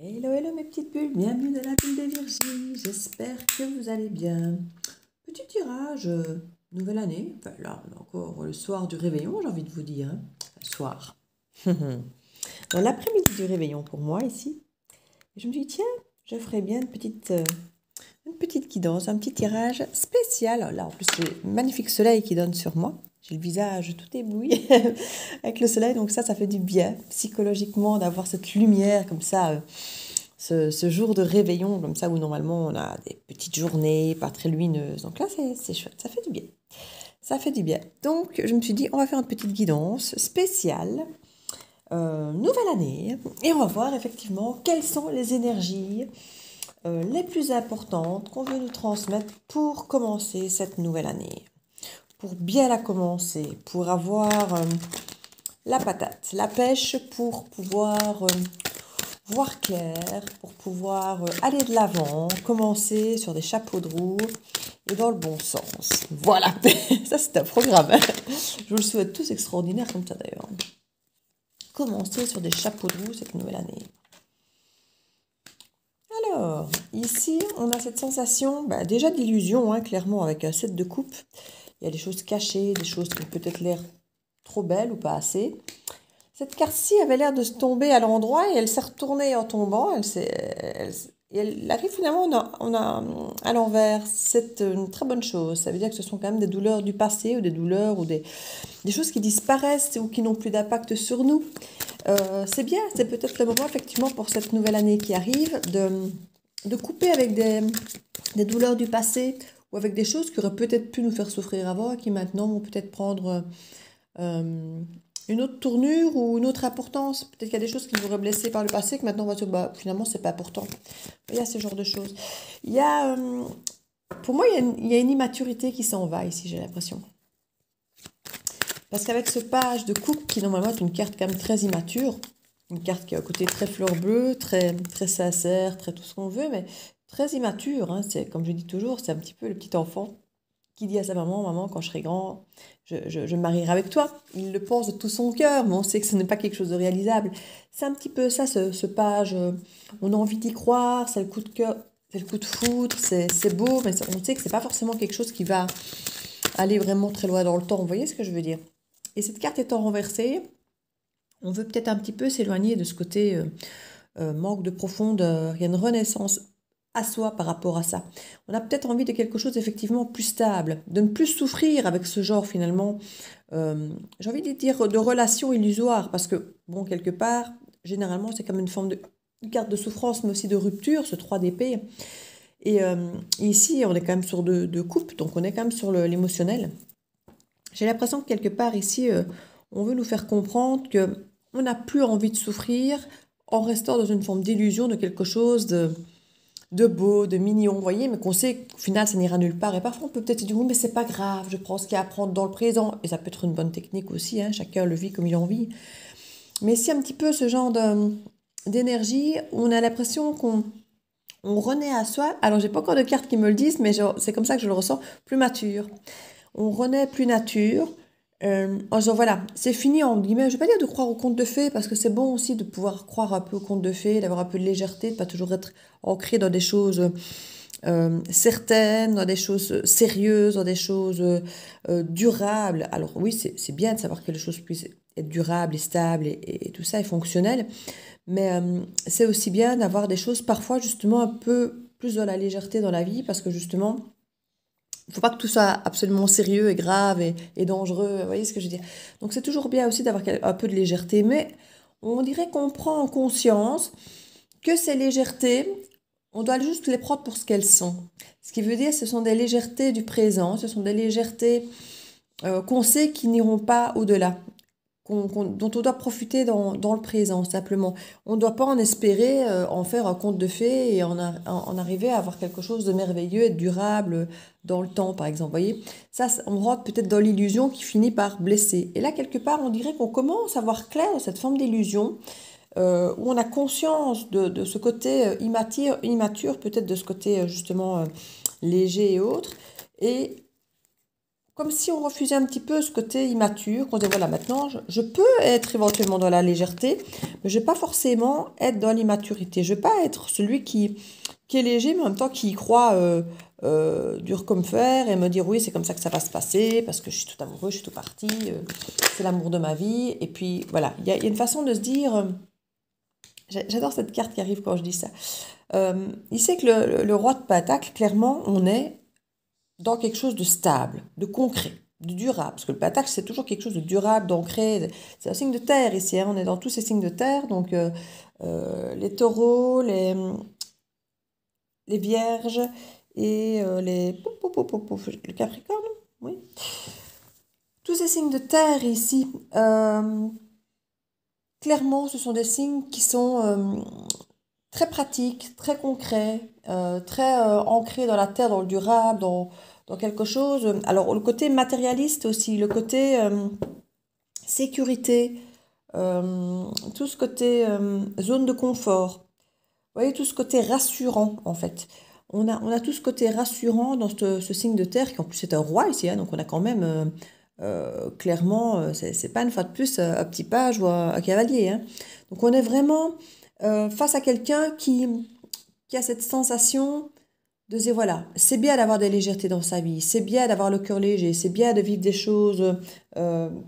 Hello, hello mes petites bulles, bienvenue dans la bulle de Virginie, j'espère que vous allez bien. Petit tirage, nouvelle année, enfin là on est encore le soir du réveillon j'ai envie de vous dire, hein. Soir. Dans l'après-midi du réveillon pour moi ici, je me dis tiens, je ferais bien une petite guidance, un petit tirage spécial. Là en plus j'ai un magnifique soleil qui donne sur moi, j'ai le visage tout ébloui avec le soleil, donc ça fait du bien psychologiquement d'avoir cette lumière comme ça. Ce jour de réveillon, comme ça, où normalement on a des petites journées pas très lumineuses. Donc là, c'est chouette, ça fait du bien. Ça fait du bien. Donc, je me suis dit, on va faire une petite guidance spéciale, nouvelle année, et on va voir effectivement quelles sont les énergies les plus importantes qu'on veut nous transmettre pour commencer cette nouvelle année. Pour bien la commencer, pour avoir la patate, la pêche, pour pouvoir voir clair, pour pouvoir aller de l'avant, commencer sur des chapeaux de roue et dans le bon sens. Voilà, ça c'est un programme. Je vous le souhaite tous extraordinaire comme ça d'ailleurs. Commencer sur des chapeaux de roue cette nouvelle année. Alors, ici, on a cette sensation déjà d'illusion, clairement, avec un 7 de coupe. Il y a des choses cachées, des choses qui ont peut-être l'air trop belles ou pas assez. Cette carte-ci avait l'air de se tomber à l'endroit et elle s'est retournée en tombant. Elle arrive finalement à l'envers. C'est une très bonne chose. Ça veut dire que ce sont quand même des douleurs du passé ou des douleurs ou des choses qui disparaissent ou qui n'ont plus d'impact sur nous. C'est bien, c'est peut-être le moment effectivement pour cette nouvelle année qui arrive de couper avec des douleurs du passé ou avec des choses qui auraient peut-être pu nous faire souffrir avant et qui maintenant vont peut-être prendre une autre tournure ou une autre importance. Peut-être qu'il y a des choses qui vous auraient blessé par le passé que maintenant on va se dire finalement c'est pas important. Il y a ce genre de choses. Il y a, pour moi, il y a une immaturité qui s'en va ici, j'ai l'impression. Parce qu'avec ce page de coupe qui normalement est une carte quand même très immature, une carte qui a un côté très fleur bleue, très, très sincère, très tout ce qu'on veut, mais très immature, hein. C'est, comme je dis toujours, c'est un petit peu le petit enfant qui dit à sa maman, maman, quand je serai grand, je me marierai avec toi. Il le pense de tout son cœur, mais on sait que ce n'est pas quelque chose de réalisable. C'est un petit peu ça, ce page. On a envie d'y croire, c'est le coup de cœur, c'est le coup de foudre, c'est beau, mais on sait que c'est pas forcément quelque chose qui va aller vraiment très loin dans le temps. Vous voyez ce que je veux dire? Et cette carte étant renversée, on veut peut-être un petit peu s'éloigner de ce côté manque de profondeur. Il y a une renaissance à soi par rapport à ça. On a peut-être envie de quelque chose effectivement plus stable, de ne plus souffrir avec ce genre finalement, j'ai envie de dire de relation illusoire, parce que, bon, quelque part, généralement, c'est comme une forme de une carte de souffrance, mais aussi de rupture, ce 3 d'épée. Et ici, on est quand même sur deux coupes, donc on est quand même sur l'émotionnel. J'ai l'impression que quelque part ici, on veut nous faire comprendre que on n'a plus envie de souffrir en restant dans une forme d'illusion de quelque chose de beau, de mignon, vous voyez, mais qu'on sait qu'au final, ça n'ira nulle part. Et parfois, on peut peut-être se dire, oui, mais c'est pas grave, je prends ce qu'il y a à prendre dans le présent. Et ça peut être une bonne technique aussi, hein, chacun le vit comme il en vit. Mais c'est un petit peu ce genre d'énergie où on a l'impression qu'on renaît à soi. Alors, j'ai pas encore de cartes qui me le disent, mais c'est comme ça que je le ressens, plus mature. On renaît plus nature. En disant, voilà, c'est fini, en guillemets, je vais pas dire de croire aux contes de fées, parce que c'est bon aussi de pouvoir croire un peu aux contes de fées, d'avoir un peu de légèreté, de pas toujours être ancré dans des choses certaines, dans des choses sérieuses, dans des choses durables. Alors oui, c'est bien de savoir que les choses puissent être durables et stables et tout ça est fonctionnel, mais c'est aussi bien d'avoir des choses parfois justement un peu plus dans la légèreté dans la vie, parce que justement, il ne faut pas que tout soit absolument sérieux et grave et dangereux, vous voyez ce que je veux dire. Donc c'est toujours bien aussi d'avoir un peu de légèreté, mais on dirait qu'on prend en conscience que ces légèretés, on doit juste les prendre pour ce qu'elles sont. Ce qui veut dire que ce sont des légèretés du présent, ce sont des légèretés qu'on sait qui n'iront pas au-delà, dont on doit profiter dans le présent, simplement. On ne doit pas en espérer en faire un conte de fées et en arriver à avoir quelque chose de merveilleux et de durable dans le temps, par exemple. Vous voyez, ça, on rentre peut-être dans l'illusion qui finit par blesser. Et là, quelque part, on dirait qu'on commence à voir clair dans cette forme d'illusion, où on a conscience de ce côté immature peut-être de ce côté justement léger et autres. Et comme si on refusait un petit peu ce côté immature, qu'on disait voilà, maintenant je peux être éventuellement dans la légèreté, mais je ne vais pas forcément être dans l'immaturité. Je ne vais pas être celui qui est léger, mais en même temps qui y croit dur comme fer et me dire oui, c'est comme ça que ça va se passer, parce que je suis tout amoureux, je suis tout parti, c'est l'amour de ma vie. Et puis voilà, il y a une façon de se dire, j'adore cette carte qui arrive quand je dis ça. Il sait que le roi de Pentacle, clairement, on est dans quelque chose de stable, de concret, de durable. Parce que le pentacle, c'est toujours quelque chose de durable, d'ancré. C'est un signe de terre ici, hein. On est dans tous ces signes de terre. Donc, les taureaux, les vierges et le capricorne, oui. Tous ces signes de terre ici, clairement, ce sont des signes qui sont très pratiques, très concrets, très ancrés dans la terre, dans le durable, dans quelque chose. Alors, le côté matérialiste aussi, le côté sécurité, tout ce côté zone de confort. Vous voyez, tout ce côté rassurant, en fait. On a tout ce côté rassurant dans ce signe de terre, qui en plus est un roi ici, hein, donc on a quand même, clairement, c'est pas une fois de plus un petit page ou un cavalier, hein. Donc on est vraiment face à quelqu'un qui a cette sensation de dire, voilà, c'est bien d'avoir des légèretés dans sa vie, c'est bien d'avoir le cœur léger, c'est bien de vivre des choses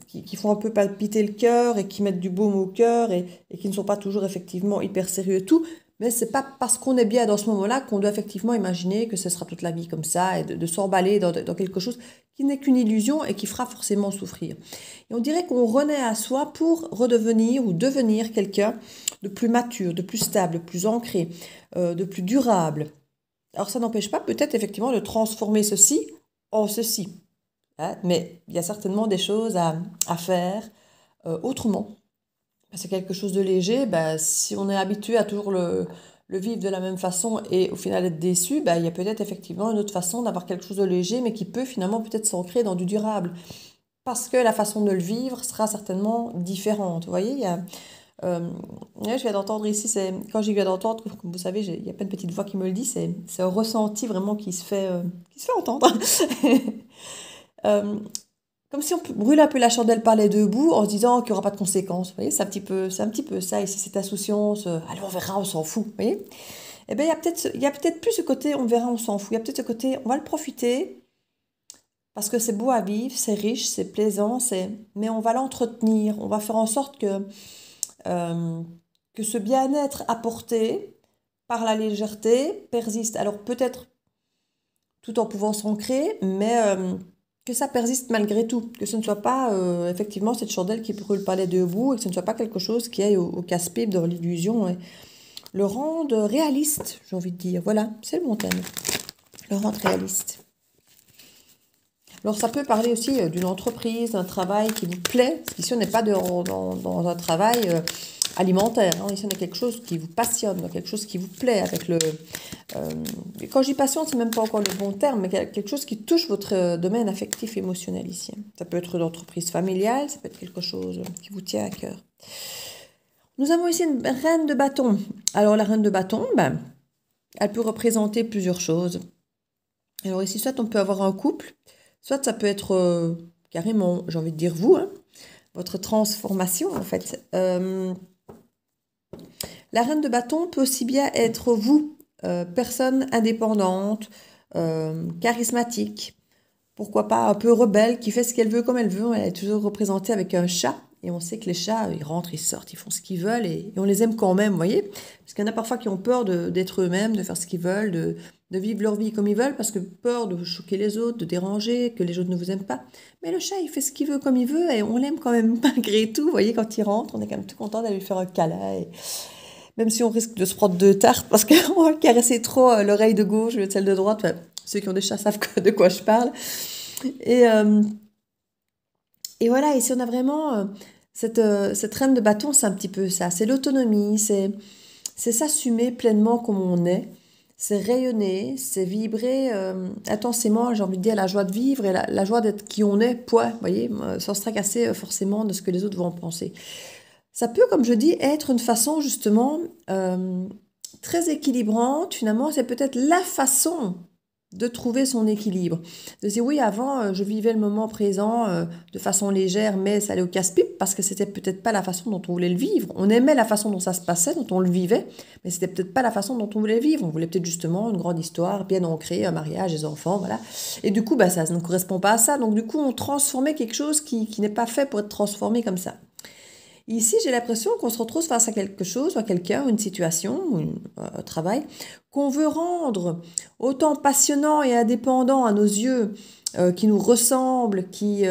qui font un peu palpiter le cœur et qui mettent du baume au cœur et qui ne sont pas toujours effectivement hyper sérieux et tout. Mais c'est pas parce qu'on est bien dans ce moment-là qu'on doit effectivement imaginer que ce sera toute la vie comme ça et de s'emballer dans quelque chose qui n'est qu'une illusion et qui fera forcément souffrir. Et on dirait qu'on renaît à soi pour redevenir ou devenir quelqu'un de plus mature, de plus stable, de plus ancré, de plus durable. Alors ça n'empêche pas peut-être effectivement de transformer ceci en ceci, hein, mais il y a certainement des choses à faire autrement. C'est quelque chose de léger, ben, si on est habitué à toujours le vivre de la même façon et au final être déçu, ben, il y a peut-être effectivement une autre façon d'avoir quelque chose de léger, mais qui peut finalement peut-être s'ancrer dans du durable. Parce que la façon de le vivre sera certainement différente. Vous voyez, je viens d'entendre ici, quand j'y viens d'entendre, comme vous savez, il y a pas une petite voix qui me le dit, c'est un ressenti vraiment qui se fait entendre. Euh, Comme si on brûle un peu la chandelle par les deux bouts en se disant qu'il n'y aura pas de conséquences. Vous voyez, c'est un petit peu ça ici, cette insouciance. Allez, on verra, on s'en fout. Vous voyez? Eh bien, il y a peut-être plus ce côté on verra, on s'en fout. Il y a peut-être ce côté on va le profiter parce que c'est beau à vivre, c'est riche, c'est plaisant, mais on va l'entretenir. On va faire en sorte euh, que ce bien-être apporté par la légèreté persiste. Alors peut-être tout en pouvant s'ancrer, mais que ça persiste malgré tout, que ce ne soit pas effectivement cette chandelle qui brûle pas les deux bouts et que ce ne soit pas quelque chose qui aille au casse-pipe dans l'illusion, et le rendre réaliste, j'ai envie de dire. Voilà, c'est le bon thème, le rendre réaliste. Alors ça peut parler aussi d'une entreprise, d'un travail qui vous plaît, parce qu'ici on n'est pas dans un travail alimentaire, hein. Ici on est quelque chose qui vous passionne, quelque chose qui vous plaît, avec euh, quand je dis passion, c'est même pas encore le bon terme, mais quelque chose qui touche votre domaine affectif émotionnel ici. Ça peut être une entreprise familiale, ça peut être quelque chose qui vous tient à cœur. Nous avons ici une reine de bâton. Alors la reine de bâton, ben, elle peut représenter plusieurs choses. Alors ici, soit on peut avoir un couple, soit ça peut être carrément, j'ai envie de dire vous, hein, votre transformation en fait. La reine de bâton peut aussi bien être vous, personne indépendante, charismatique, pourquoi pas un peu rebelle, qui fait ce qu'elle veut comme elle veut. Elle est toujours représentée avec un chat. Et on sait que les chats, ils rentrent, ils sortent, ils font ce qu'ils veulent et on les aime quand même, vous voyez. Parce qu'il y en a parfois qui ont peur d'être eux-mêmes, de faire ce qu'ils veulent, de vivre leur vie comme ils veulent, parce que peur de choquer les autres, de déranger, que les autres ne vous aiment pas. Mais le chat, il fait ce qu'il veut comme il veut et on l'aime quand même malgré tout. Vous voyez, quand il rentre, on est quand même tout content d'aller lui faire un câlin. Et même si on risque de se prendre deux tartes parce qu'on va caresser trop l'oreille de gauche au lieu de celle de droite. Enfin, ceux qui ont des chats savent de quoi je parle. Et, euh, et voilà, ici on a vraiment cette reine de bâton, c'est un petit peu ça. C'est l'autonomie, c'est s'assumer pleinement comme on est, c'est rayonner, c'est vibrer intensément, j'ai envie de dire, la joie de vivre et la joie d'être qui on est, point, vous voyez, sans se tracasser forcément de ce que les autres vont en penser. Ça peut, comme je dis, être une façon justement très équilibrante. Finalement, c'est peut-être la façon de trouver son équilibre. De dire oui, avant, je vivais le moment présent de façon légère, mais ça allait au casse-pipe parce que c'était peut-être pas la façon dont on voulait le vivre. On aimait la façon dont ça se passait, dont on le vivait, mais c'était peut-être pas la façon dont on voulait le vivre. On voulait peut-être justement une grande histoire, bien ancrée, un mariage, des enfants, voilà. Et du coup, bah, ça ne correspond pas à ça. Donc du coup, on transformait quelque chose qui n'est pas fait pour être transformé comme ça. Ici, j'ai l'impression qu'on se retrouve face à quelque chose, ou à quelqu'un, une situation, ou un travail, qu'on veut rendre autant passionnant et indépendant à nos yeux, qui nous ressemble, qui,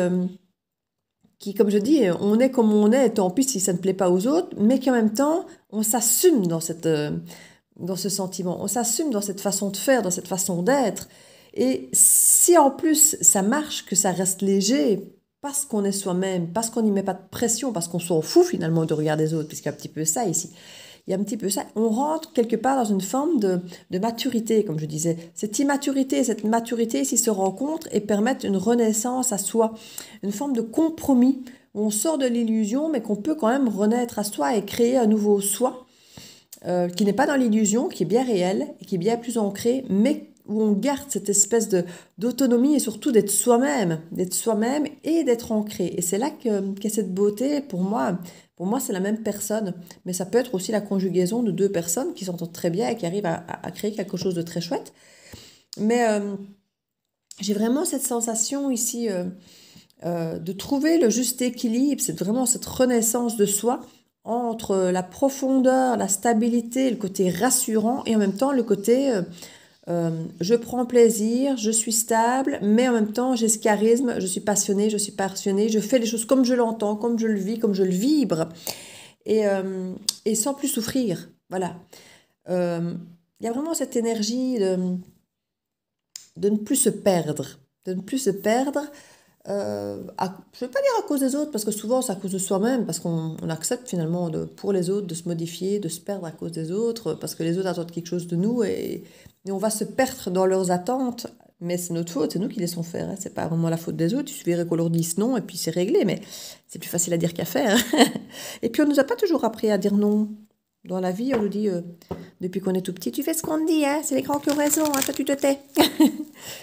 comme je dis, on est comme on est, tant pis si ça ne plaît pas aux autres, mais qu'en même temps, on s'assume dans ce sentiment, on s'assume dans cette façon de faire, dans cette façon d'être. Et si en plus ça marche, que ça reste léger, parce qu'on est soi-même, parce qu'on n'y met pas de pression, parce qu'on s'en fout finalement du regard des autres, puisqu'il y a un petit peu ça ici. Il y a un petit peu ça. On rentre quelque part dans une forme de maturité, comme je disais. Cette immaturité, cette maturité ici se rencontrent et permettent une renaissance à soi, une forme de compromis où on sort de l'illusion, mais qu'on peut quand même renaître à soi et créer un nouveau soi qui n'est pas dans l'illusion, qui est bien réel et qui est bien plus ancré, mais où on garde cette espèce d'autonomie et surtout d'être soi-même et d'être ancré. Et c'est là qu'est cette beauté, pour moi, c'est la même personne, mais ça peut être aussi la conjugaison de deux personnes qui s'entendent très bien et qui arrivent à créer quelque chose de très chouette. Mais j'ai vraiment cette sensation ici de trouver le juste équilibre, c'est vraiment cette renaissance de soi entre la profondeur, la stabilité, le côté rassurant et en même temps le côté je prends plaisir, je suis stable, mais en même temps j'ai ce charisme, je suis passionnée, je fais les choses comme je l'entends, comme je le vis, comme je le vibre et sans plus souffrir. Voilà. Il y a vraiment cette énergie de ne plus se perdre, de ne plus se perdre. Je ne veux pas dire à cause des autres, parce que souvent c'est à cause de soi-même, parce qu'on accepte finalement pour les autres de se modifier, de se perdre à cause des autres, parce que les autres attendent quelque chose de nous et on va se perdre dans leurs attentes, mais c'est notre faute, c'est nous qui les laissons faire, hein. C'est pas vraiment la faute des autres, il suffirait qu'on leur dise non et puis c'est réglé, mais c'est plus facile à dire qu'à faire. Et puis on nous a pas toujours appris à dire non. Dans la vie, on nous dit, depuis qu'on est tout petit, tu fais ce qu'on te dit, hein, c'est les grands qui ont raison, hein, toi tu te tais.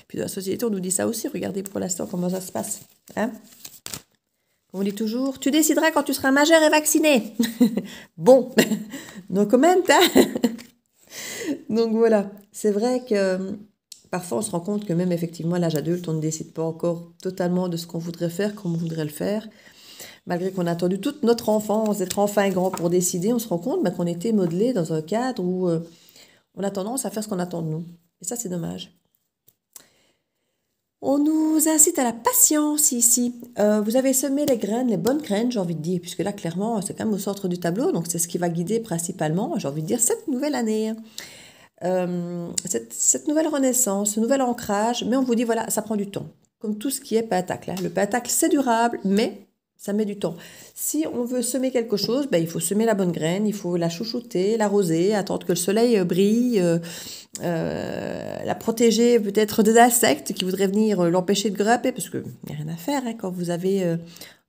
Puis dans la société, on nous dit ça aussi, regardez pour l'instant comment ça se passe. Hein. On dit toujours, tu décideras quand tu seras majeur et vacciné. Bon, no comment, hein. Donc voilà, c'est vrai que parfois on se rend compte que même effectivement à l'âge adulte, on ne décide pas encore totalement de ce qu'on voudrait faire, comme on voudrait le faire. Malgré qu'on a attendu toute notre enfance d'être enfin grand pour décider, on se rend compte qu'on était modelé dans un cadre où on a tendance à faire ce qu'on attend de nous. Et ça, c'est dommage. On nous incite à la patience ici. Vous avez semé les graines, les bonnes graines, j'ai envie de dire, puisque là, clairement, c'est quand même au centre du tableau, donc c'est ce qui va guider principalement, j'ai envie de dire, cette nouvelle année. Cette nouvelle renaissance, ce nouvel ancrage, mais on vous dit, voilà, ça prend du temps. Comme tout ce qui est pentacle. Hein. Le pentacle, c'est durable, mais ça met du temps. Si on veut semer quelque chose, il faut semer la bonne graine, il faut la chouchouter, l'arroser, attendre que le soleil brille, la protéger peut-être des insectes qui voudraient venir l'empêcher de grimper, parce qu'il n'y a rien à faire hein, quand vous avez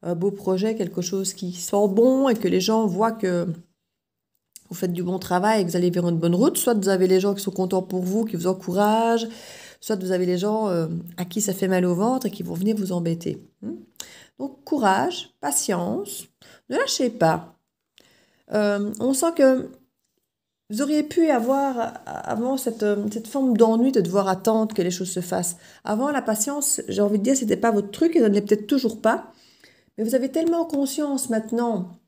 un beau projet, quelque chose qui sent bon et que les gens voient que vous faites du bon travail et que vous allez vers une bonne route. Soit vous avez les gens qui sont contents pour vous, qui vous encouragent, soit vous avez les gens à qui ça fait mal au ventre et qui vont venir vous embêter. Donc, courage, patience, ne lâchez pas. On sent que vous auriez pu avoir avant cette forme d'ennui de devoir attendre que les choses se fassent. Avant, la patience, j'ai envie de dire, c'était pas votre truc et ça ne l'est peut-être toujours pas. Mais vous avez tellement conscience maintenant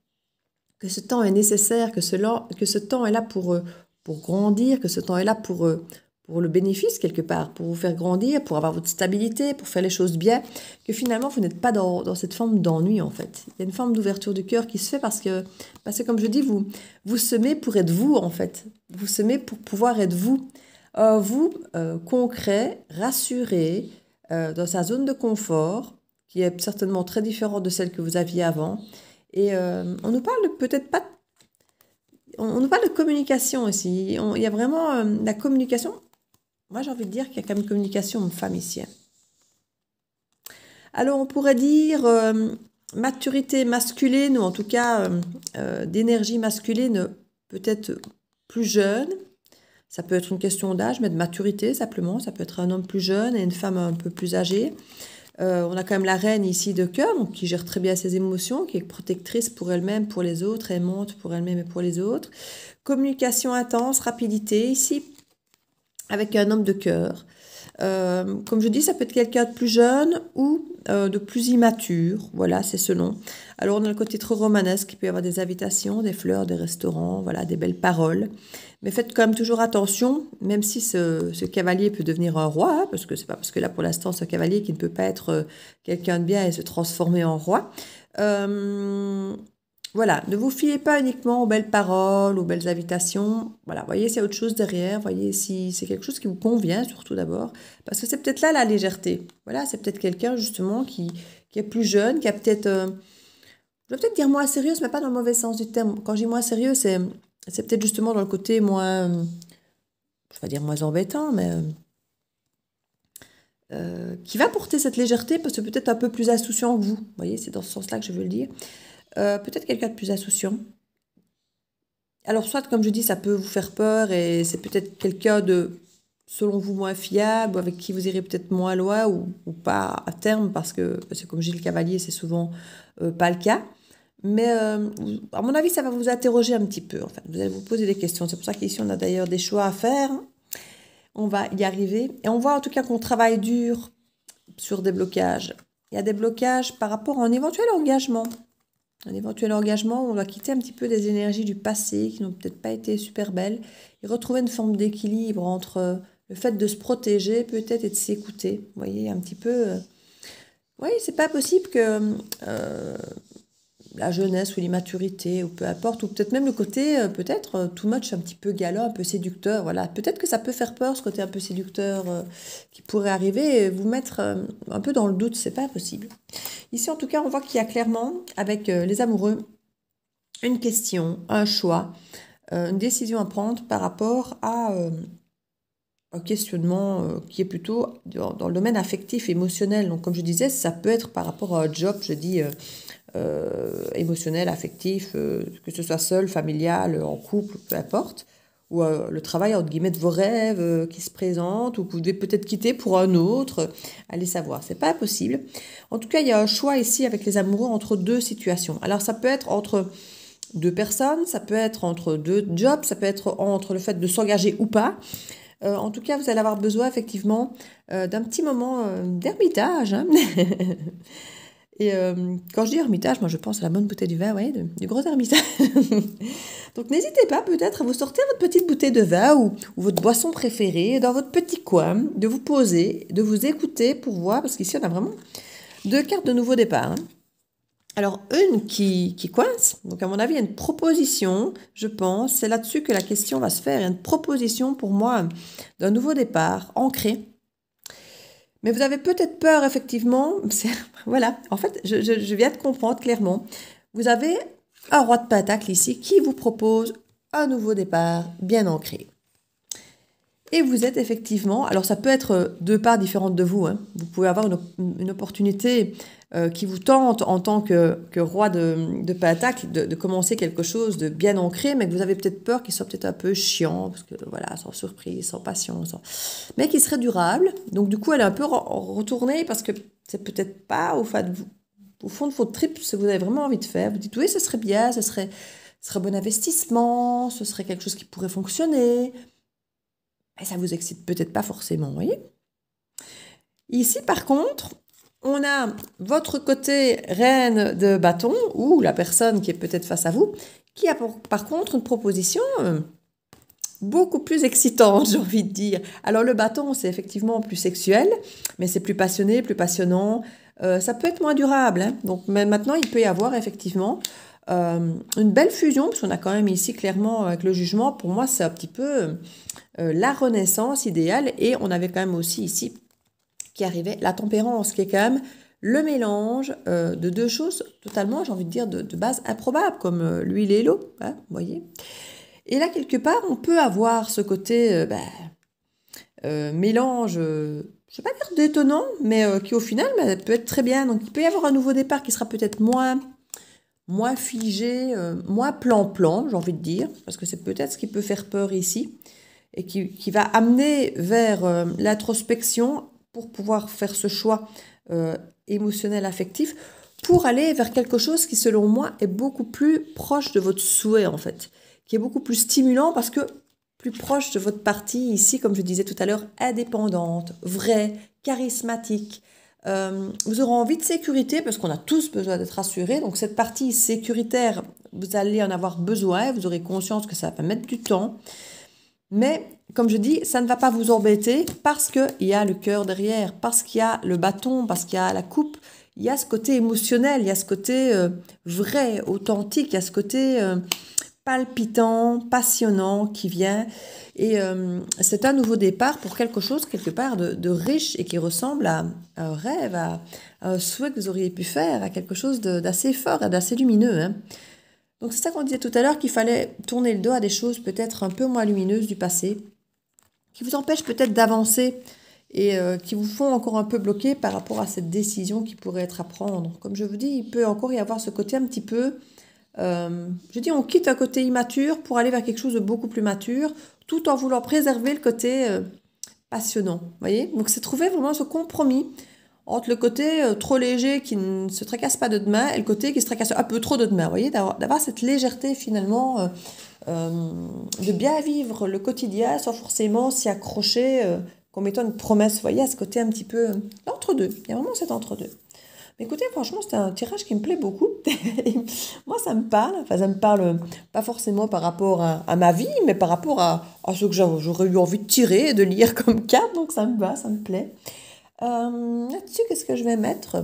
que ce temps est nécessaire, que ce temps est là pour grandir, que ce temps est là pour le bénéfice quelque part, pour vous faire grandir, pour avoir votre stabilité, pour faire les choses bien, que finalement vous n'êtes pas dans cette forme d'ennui en fait. Il y a une forme d'ouverture du cœur qui se fait parce que comme je dis, vous semez pour être vous en fait. Vous semez pour pouvoir être vous. Concret, rassuré, dans sa zone de confort, qui est certainement très différente de celle que vous aviez avant. Et on nous parle peut-être pas... On nous parle de communication aussi. Il y a vraiment la communication. Moi, j'ai envie de dire qu'il y a quand même communication homme-femme ici. Alors, on pourrait dire maturité masculine, ou en tout cas d'énergie masculine peut-être plus jeune. Ça peut être une question d'âge, mais de maturité simplement. Ça peut être un homme plus jeune et une femme un peu plus âgée. On a quand même la reine ici de cœur, donc qui gère très bien ses émotions, qui est protectrice pour elle-même, pour les autres, aimante pour elle-même et pour les autres. Communication intense, rapidité ici, avec un homme de cœur. Comme je dis, ça peut être quelqu'un de plus jeune ou de plus immature. Voilà, c'est selon. Alors, on a le côté trop romanesque, il peut y avoir des invitations, des fleurs, des restaurants, voilà, des belles paroles. Mais faites quand même toujours attention, même si ce cavalier peut devenir un roi, hein, parce que c'est pas parce que là, pour l'instant, c'est un cavalier qui ne peut pas être quelqu'un de bien et se transformer en roi. Euh, voilà, ne vous fiez pas uniquement aux belles paroles, aux belles invitations. Voilà, voyez s'il y a autre chose derrière, voyez si c'est quelque chose qui vous convient, surtout d'abord. Parce que c'est peut-être là la légèreté. Voilà, c'est peut-être quelqu'un justement qui est plus jeune, qui a peut-être, je vais peut-être dire moins sérieuse, mais pas dans le mauvais sens du terme. Quand je dis moins sérieux, c'est peut-être justement dans le côté moins, je vais pas dire moins embêtant, mais qui va porter cette légèreté parce que peut-être un peu plus insouciant que vous. Vous voyez, c'est dans ce sens-là que je veux le dire. Peut-être quelqu'un de plus insouciant. Alors, soit, comme je dis, ça peut vous faire peur et c'est peut-être quelqu'un de, selon vous, moins fiable, avec qui vous irez peut-être moins loin ou pas à terme, parce que, comme je dis, le cavalier, c'est souvent pas le cas. Mais à mon avis, ça va vous interroger un petit peu. Enfin, vous allez vous poser des questions. C'est pour ça qu'ici, on a d'ailleurs des choix à faire. On va y arriver. Et on voit en tout cas qu'on travaille dur sur des blocages. Il y a des blocages par rapport à un éventuel engagement. Un éventuel engagement où on va quitter un petit peu des énergies du passé qui n'ont peut-être pas été super belles et retrouver une forme d'équilibre entre le fait de se protéger peut-être et de s'écouter. Vous voyez, un petit peu... oui, c'est pas possible que la jeunesse ou l'immaturité ou peu importe, ou peut-être même le côté peut-être too much, un petit peu galant, un peu séducteur. Voilà, peut-être que ça peut faire peur, ce côté un peu séducteur qui pourrait arriver et vous mettre un peu dans le doute, c'est pas possible. Ici, en tout cas, on voit qu'il y a clairement, avec les amoureux, une question, un choix, une décision à prendre par rapport à un questionnement qui est plutôt dans le domaine affectif, émotionnel. Donc, comme je disais, ça peut être par rapport à un job, je dis émotionnel, affectif, que ce soit seul, familial, en couple, peu importe. Ou le travail, entre guillemets, de vos rêves qui se présente, ou que vous devez peut-être quitter pour un autre. Allez savoir, c'est pas possible. En tout cas, il y a un choix ici avec les amoureux entre deux situations. Alors, ça peut être entre deux personnes, ça peut être entre deux jobs, ça peut être entre le fait de s'engager ou pas. En tout cas, vous allez avoir besoin effectivement d'un petit moment d'ermitage. Hein. Et quand je dis ermitage, moi je pense à la bonne bouteille du vin, ouais, du gros ermitage. Donc n'hésitez pas peut-être à vous sortir votre petite bouteille de vin ou votre boisson préférée dans votre petit coin, de vous poser, de vous écouter pour voir, parce qu'ici on a vraiment deux cartes de nouveau départ. Hein. Alors une qui coince, donc à mon avis il y a une proposition, je pense, c'est là-dessus que la question va se faire, il y a une proposition pour moi d'un nouveau départ, ancré. Mais vous avez peut-être peur, effectivement. Voilà, en fait, je viens de comprendre clairement. Vous avez un roi de pentacle ici qui vous propose un nouveau départ bien ancré. Et vous êtes effectivement, alors ça peut être deux parts différentes de vous. Hein. Vous pouvez avoir une opportunité qui vous tente en tant que roi de pentacle de commencer quelque chose de bien ancré, mais que vous avez peut-être peur qu'il soit peut-être un peu chiant, parce que voilà, sans surprise, sans passion, mais qui serait durable. Donc du coup, elle est un peu retournée parce que c'est peut-être pas au fond de votre trip ce que vous avez vraiment envie de faire. Vous dites oui, ce serait bien, ce serait un bon investissement, ce serait quelque chose qui pourrait fonctionner. Et ça vous excite peut-être pas forcément, vous voyez. Ici, par contre, on a votre côté reine de bâton, ou la personne qui est peut-être face à vous, qui a par contre une proposition beaucoup plus excitante, j'ai envie de dire. Alors le bâton, c'est effectivement plus sexuel, mais c'est plus passionné, plus passionnant. Ça peut être moins durable. Hein. Donc maintenant, il peut y avoir effectivement une belle fusion, parce qu'on a quand même ici clairement avec le jugement, pour moi c'est un petit peu la renaissance idéale, et on avait quand même aussi ici qui arrivait la tempérance, qui est quand même le mélange de deux choses totalement, j'ai envie de dire, de base improbable, comme l'huile et l'eau, hein, vous voyez. Et là, quelque part, on peut avoir ce côté mélange, je ne vais pas dire détonnant, mais qui au final peut être très bien. Donc il peut y avoir un nouveau départ qui sera peut-être moins figé, moins plan-plan, j'ai envie de dire, parce que c'est peut-être ce qui peut faire peur ici. et qui va amener vers l'introspection pour pouvoir faire ce choix émotionnel, affectif, pour aller vers quelque chose qui, selon moi, est beaucoup plus proche de votre souhait, en fait, qui est beaucoup plus stimulant parce que plus proche de votre partie, ici, comme je disais tout à l'heure, indépendante, vraie, charismatique. Vous aurez envie de sécurité parce qu'on a tous besoin d'être rassurés. Donc cette partie sécuritaire, vous allez en avoir besoin. Vous aurez conscience que ça va mettre du temps. Mais comme je dis, ça ne va pas vous embêter parce qu'il y a le cœur derrière, parce qu'il y a le bâton, parce qu'il y a la coupe. Il y a ce côté émotionnel, il y a ce côté vrai, authentique, il y a ce côté palpitant, passionnant qui vient. Et c'est un nouveau départ pour quelque chose, quelque part, de riche et qui ressemble à un rêve, à un souhait que vous auriez pu faire, à quelque chose d'assez fort et d'assez lumineux. Hein. Donc c'est ça qu'on disait tout à l'heure, qu'il fallait tourner le dos à des choses peut-être un peu moins lumineuses du passé, qui vous empêchent peut-être d'avancer et qui vous font encore un peu bloquer par rapport à cette décision qui pourrait être à prendre. Comme je vous dis, il peut encore y avoir ce côté un petit peu... je dis, on quitte un côté immature pour aller vers quelque chose de beaucoup plus mature, tout en voulant préserver le côté passionnant. Voyez. Donc c'est trouver vraiment ce compromis entre le côté trop léger qui ne se tracasse pas de demain et le côté qui se tracasse un peu trop de demain. Voyez, d'avoir cette légèreté finalement, de bien vivre le quotidien sans forcément s'y accrocher comme étant une promesse. Vous voyez, à ce côté un petit peu l'entre-deux. Il y a vraiment cet entre-deux. Mais écoutez, franchement, c'est un tirage qui me plaît beaucoup. Moi, ça me parle. Enfin, ça me parle pas forcément par rapport à ma vie, mais par rapport à ce que j'aurais eu envie de tirer et de lire comme carte. Donc, ça me va, ça me plaît. Là-dessus, qu'est-ce que je vais mettre?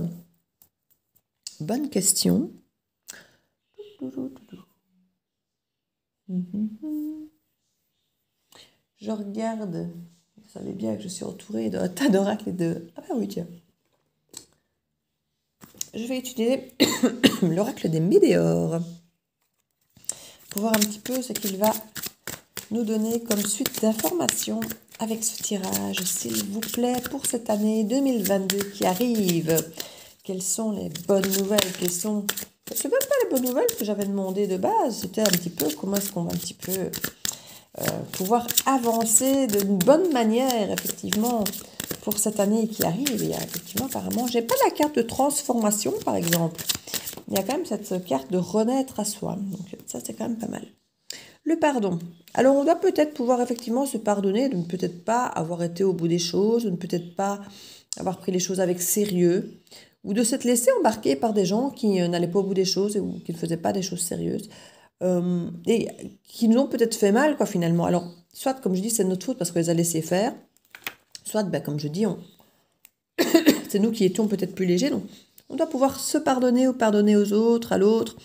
Bonne question. Je regarde. Vous savez bien que je suis entourée d'un tas d'oracles et de... Ah ben oui, tiens. Je vais utiliser l'oracle des météores pour voir un petit peu ce qu'il va nous donner comme suite d'informations avec ce tirage, s'il vous plaît, pour cette année 2022 qui arrive. Quelles sont les bonnes nouvelles? C'est même pas les bonnes nouvelles que j'avais demandé de base, c'était un petit peu comment est-ce qu'on va un petit peu pouvoir avancer d'une bonne manière, effectivement, pour cette année qui arrive. Et effectivement, apparemment, j'ai pas la carte de transformation, par exemple. Il y a quand même cette carte de renaître à soi. Donc ça, c'est quand même pas mal. Le pardon. Alors, on doit peut-être pouvoir effectivement se pardonner de ne peut-être pas avoir été au bout des choses, de ne peut-être pas avoir pris les choses avec sérieux, ou de s'être laissé embarquer par des gens qui n'allaient pas au bout des choses ou qui ne faisaient pas des choses sérieuses. Et qui nous ont peut-être fait mal, quoi, finalement. Alors, soit, comme je dis, c'est de notre faute parce qu'on les a laissés faire, soit, ben, comme je dis, c'est nous qui étions peut-être plus légers, donc on doit pouvoir se pardonner ou pardonner aux autres, à l'autre,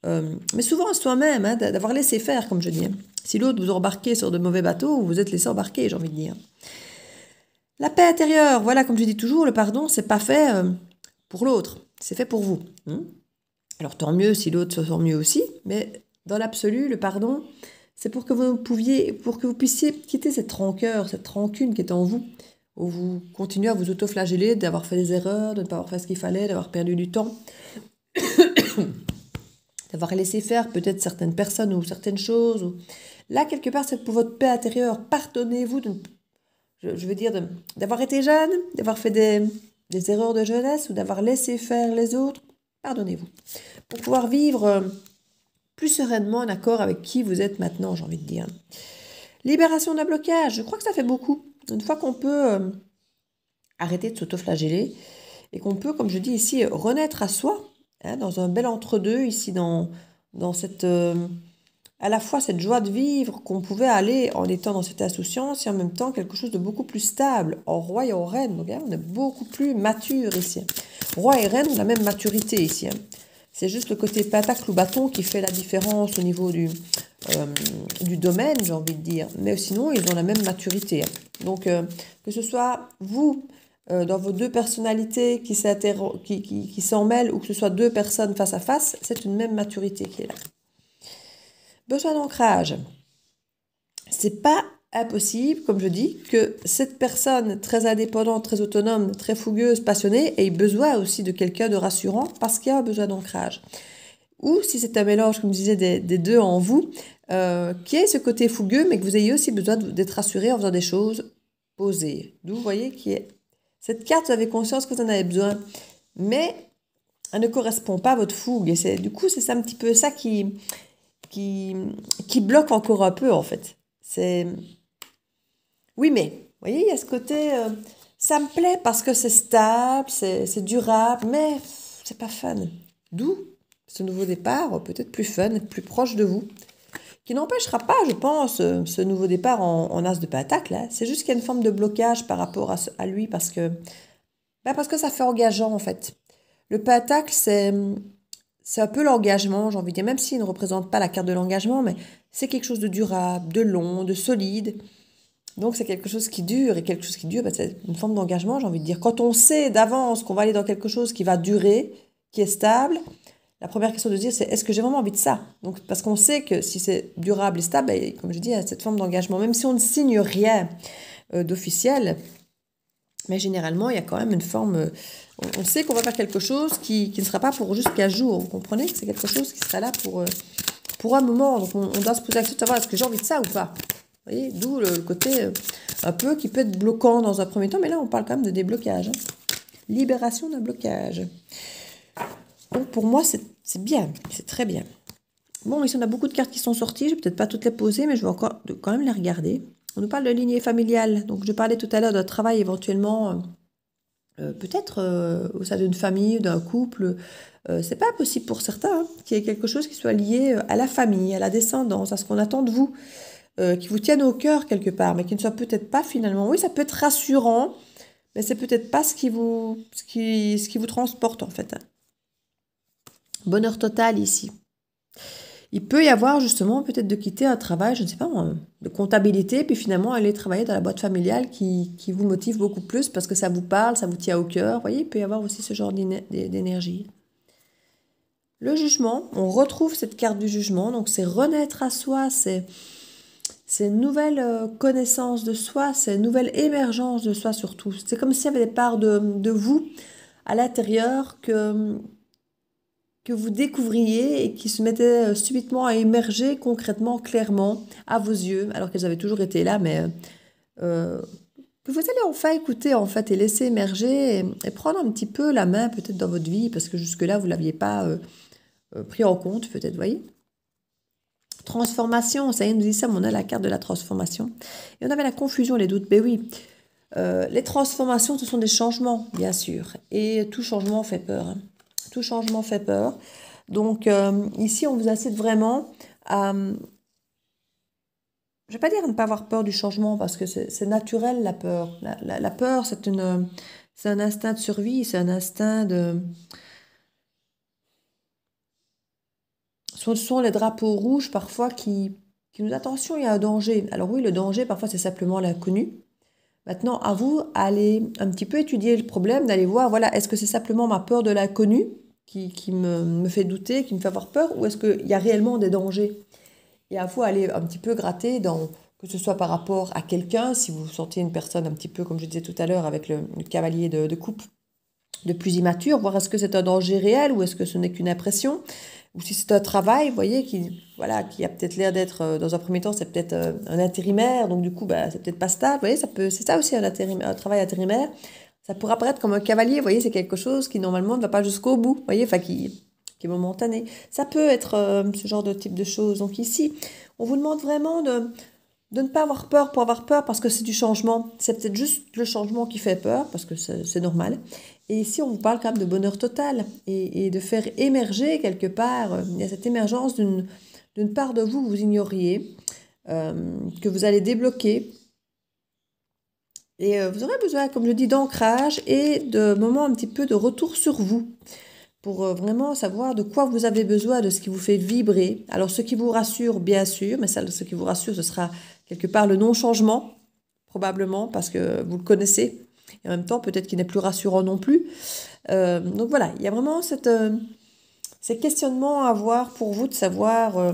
mais souvent à soi-même, hein, d'avoir laissé faire, comme je dis. Hein. Si l'autre vous embarquez sur de mauvais bateaux, vous vous êtes laissé embarquer, j'ai envie de dire. La paix intérieure, voilà, comme je dis toujours, le pardon, c'est pas fait pour l'autre, c'est fait pour vous. Hein. Alors tant mieux si l'autre se sent mieux aussi, mais dans l'absolu, le pardon, c'est pour que vous puissiez quitter cette rancœur, cette rancune qui est en vous, où vous continuez à vous autoflageller d'avoir fait des erreurs, de ne pas avoir fait ce qu'il fallait, d'avoir perdu du temps, d'avoir laissé faire peut-être certaines personnes ou certaines choses. Là, quelque part, c'est pour votre paix intérieure. Pardonnez-vous, je veux dire, d'avoir été jeune, d'avoir fait des erreurs de jeunesse ou d'avoir laissé faire les autres. Pardonnez-vous. Pour pouvoir vivre plus sereinement en accord avec qui vous êtes maintenant, j'ai envie de dire. Libération d'un blocage, je crois que ça fait beaucoup. Une fois qu'on peut arrêter de s'autoflageller et qu'on peut, comme je dis ici, renaître à soi, hein, dans un bel entre-deux, ici dans cette, à la fois cette joie de vivre qu'on pouvait aller en étant dans cette insouciance et en même temps quelque chose de beaucoup plus stable, en roi et en reine. Donc, hein, on est beaucoup plus mature ici. Roi et reine ont la même maturité ici. Hein. C'est juste le côté pentacle ou bâton qui fait la différence au niveau du domaine, j'ai envie de dire. Mais sinon, ils ont la même maturité. Hein. Donc, que ce soit vous, dans vos deux personnalités qui s'en mêlent, ou que ce soit deux personnes face à face, c'est une même maturité qui est là. Besoin d'ancrage. C'est pas impossible, comme je dis, que cette personne très indépendante, très autonome, très fougueuse, passionnée, ait besoin aussi de quelqu'un de rassurant parce qu'il y a un besoin d'ancrage. ou si c'est un mélange, comme je disais, des deux en vous, qui est ce côté fougueux, mais que vous ayez aussi besoin d'être rassuré en faisant des choses posées. D'où, vous voyez, qui est cette carte, vous avez conscience que vous en avez besoin, mais elle ne correspond pas à votre fougue. Et du coup, c'est un petit peu ça qui, qui bloque encore un peu, en fait. Oui, mais, vous voyez, il y a ce côté, ça me plaît parce que c'est stable, c'est durable, mais c'est pas fun. D'où ce nouveau départ, peut-être plus fun, plus proche de vous, qui n'empêchera pas, je pense, ce nouveau départ en as de pentacle, là. C'est juste qu'il y a une forme de blocage par rapport à lui parce que ça fait engageant, en fait. Le pentacle, c'est un peu l'engagement, j'ai envie de dire, même s'il ne représente pas la carte de l'engagement, mais c'est quelque chose de durable, de long, de solide. Donc c'est quelque chose qui dure, et quelque chose qui dure, c'est une forme d'engagement, j'ai envie de dire. Quand on sait d'avance qu'on va aller dans quelque chose qui va durer, qui est stable, la première question de se dire, c'est est-ce que j'ai vraiment envie de ça? Donc, parce qu'on sait que si c'est durable et stable, comme je dis, il y a cette forme d'engagement, même si on ne signe rien d'officiel, mais généralement, il y a quand même une forme... on sait qu'on va faire quelque chose qui ne sera pas pour juste 15 jours. Vous comprenez que c'est quelque chose qui sera là pour un moment. Donc, on doit se poser la question de savoir est-ce que j'ai envie de ça ou pas. Vous voyez, d'où le côté un peu qui peut être bloquant dans un premier temps. Mais là, on parle quand même de déblocage. Libération d'un blocage. Donc, pour moi, c'est bien. C'est très bien. Bon, ici, on a beaucoup de cartes qui sont sorties. Je ne vais peut-être pas toutes les poser, mais je vais encore quand même les regarder. On nous parle de lignée familiale. Donc, je parlais tout à l'heure d'un travail éventuellement... peut-être au sein d'une famille, d'un couple, c'est pas possible pour certains qu'il y ait quelque chose qui soit lié à la famille, à la descendance, à ce qu'on attend de vous, qui vous tienne au cœur quelque part, mais qui ne soit peut-être pas finalement. Oui, ça peut être rassurant, mais c'est peut-être pas ce qui vous transporte en fait. Bonheur total ici. Il peut y avoir justement peut-être de quitter un travail, je ne sais pas, de comptabilité, puis finalement aller travailler dans la boîte familiale qui vous motive beaucoup plus parce que ça vous parle, ça vous tient au cœur. Vous voyez, il peut y avoir aussi ce genre d'énergie. Le jugement, on retrouve cette carte du jugement, donc c'est renaître à soi, c'est une nouvelle connaissance de soi, c'est une nouvelle émergence de soi surtout. C'est comme s'il y avait des parts de vous à l'intérieur que vous découvriez et qui se mettaient subitement à émerger concrètement, clairement, à vos yeux, alors qu'elles avaient toujours été là, mais que vous allez enfin écouter en fait et laisser émerger et prendre un petit peu la main peut-être dans votre vie, parce que jusque-là, vous ne l'aviez pas pris en compte, peut-être, vous voyez. Transformation, ça y est, nous dit ça, mais on a la carte de la transformation. Et on avait la confusion, les doutes, ben oui. Les transformations, ce sont des changements, bien sûr. Et tout changement fait peur. Tout changement fait peur. Donc, ici, on vous incite vraiment à... je ne vais pas dire à ne pas avoir peur du changement, parce que c'est naturel, la peur. La peur, c'est un instinct de survie, c'est un instinct de... Ce sont les drapeaux rouges, parfois, qui nous disent, attention, il y a un danger. Alors oui, le danger, parfois, c'est simplement l'inconnu. Maintenant, à vous, aller un petit peu étudier le problème, d'aller voir, voilà, est-ce que c'est simplement ma peur de l'inconnu qui me fait douter, qui me fait avoir peur, ou est-ce qu'il y a réellement des dangers? Et à vous, aller un petit peu gratter que ce soit par rapport à quelqu'un, si vous sentez une personne un petit peu, comme je disais tout à l'heure, avec le cavalier de coupe, de plus immature, voir est-ce que c'est un danger réel ou est-ce que ce n'est qu'une impression, ou si c'est un travail, vous voyez, qui a peut-être l'air d'être, dans un premier temps, c'est peut-être un intérimaire, donc du coup, bah, c'est peut-être pas stable, vous voyez, c'est ça aussi un travail intérimaire, ça pourrait apparaître comme un cavalier, vous voyez, c'est quelque chose qui normalement ne va pas jusqu'au bout, vous voyez, enfin qui est momentané. Ça peut être ce genre de type de choses. Donc ici, on vous demande vraiment de ne pas avoir peur pour avoir peur parce que c'est du changement. C'est peut-être juste le changement qui fait peur parce que c'est normal. Et ici, on vous parle quand même de bonheur total et de faire émerger quelque part, il y a cette émergence d'une part de vous que vous ignoriez, que vous allez débloquer. Et vous aurez besoin, comme je dis, d'ancrage et de moments un petit peu de retour sur vous pour vraiment savoir de quoi vous avez besoin, de ce qui vous fait vibrer. Alors, ce qui vous rassure, bien sûr, mais ce qui vous rassure, ce sera quelque part le non-changement, probablement, parce que vous le connaissez. Et en même temps, peut-être qu'il n'est plus rassurant non plus. Donc voilà, il y a vraiment ces questionnements à avoir pour vous de savoir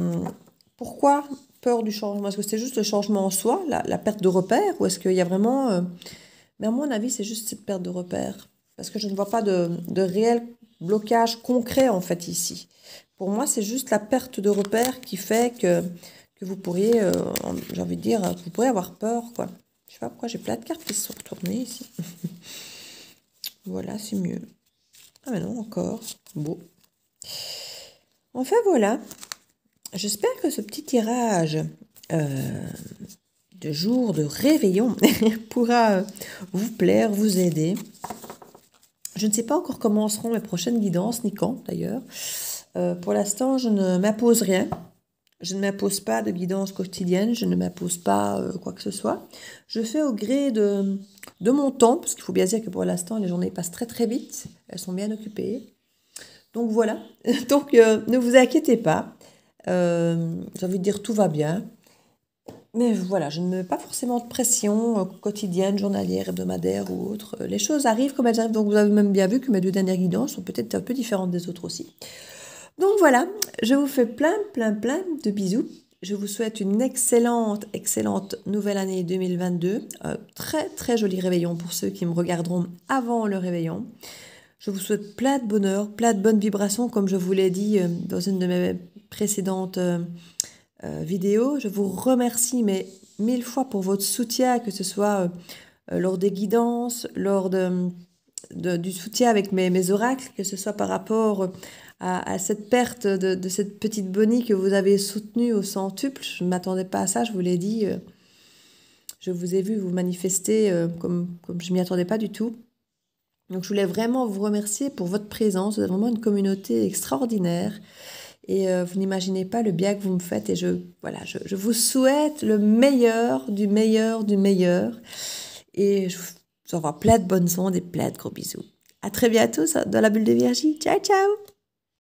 pourquoi peur du changement. Est-ce que c'est juste le changement en soi, la perte de repère, ou est-ce qu'il y a vraiment... mais à mon avis, c'est juste cette perte de repère. parce que je ne vois pas de réel blocage concret en fait ici. Pour moi, c'est juste la perte de repère qui fait que vous pourriez, j'ai envie de dire, que vous pourriez avoir peur, quoi. Je sais pas pourquoi j'ai plein de cartes qui se sont retournées ici. Voilà, c'est mieux. Ah mais non, encore. Beau. Enfin voilà. J'espère que ce petit tirage de jour de réveillon pourra vous plaire, vous aider. Je ne sais pas encore comment seront mes prochaines guidances, ni quand d'ailleurs. Pour l'instant, je ne m'impose rien. Je ne m'impose pas de guidance quotidienne, je ne m'impose pas quoi que ce soit. Je fais au gré de mon temps, parce qu'il faut bien dire que pour l'instant, les journées passent très très vite. Elles sont bien occupées. Donc voilà. Donc ne vous inquiétez pas. J'ai envie de dire tout va bien. Mais voilà, je ne mets pas forcément de pression quotidienne, journalière, hebdomadaire ou autre. Les choses arrivent comme elles arrivent. Donc vous avez même bien vu que mes 2 dernières guidances sont peut-être un peu différentes des autres aussi. Donc voilà, je vous fais plein de bisous. Je vous souhaite une excellente nouvelle année 2022. Très joli réveillon pour ceux qui me regarderont avant le réveillon. Je vous souhaite plein de bonheur, plein de bonnes vibrations, comme je vous l'ai dit dans une de mes précédentes vidéos. Je vous remercie mais 1000 fois pour votre soutien, que ce soit lors des guidances, lors du soutien avec mes oracles, que ce soit par rapport à cette perte de cette petite Bonnie que vous avez soutenue au centuple. Je ne m'attendais pas à ça, je vous l'ai dit. Je vous ai vu vous manifester comme je ne m'y attendais pas du tout. Donc je voulais vraiment vous remercier pour votre présence. Vous êtes vraiment une communauté extraordinaire. Et vous n'imaginez pas le bien que vous me faites. Et je vous souhaite le meilleur, du meilleur, du meilleur. Et je vous envoie plein de bonnes ondes et plein de gros bisous. À très bientôt dans la bulle de Virgie. Ciao, ciao!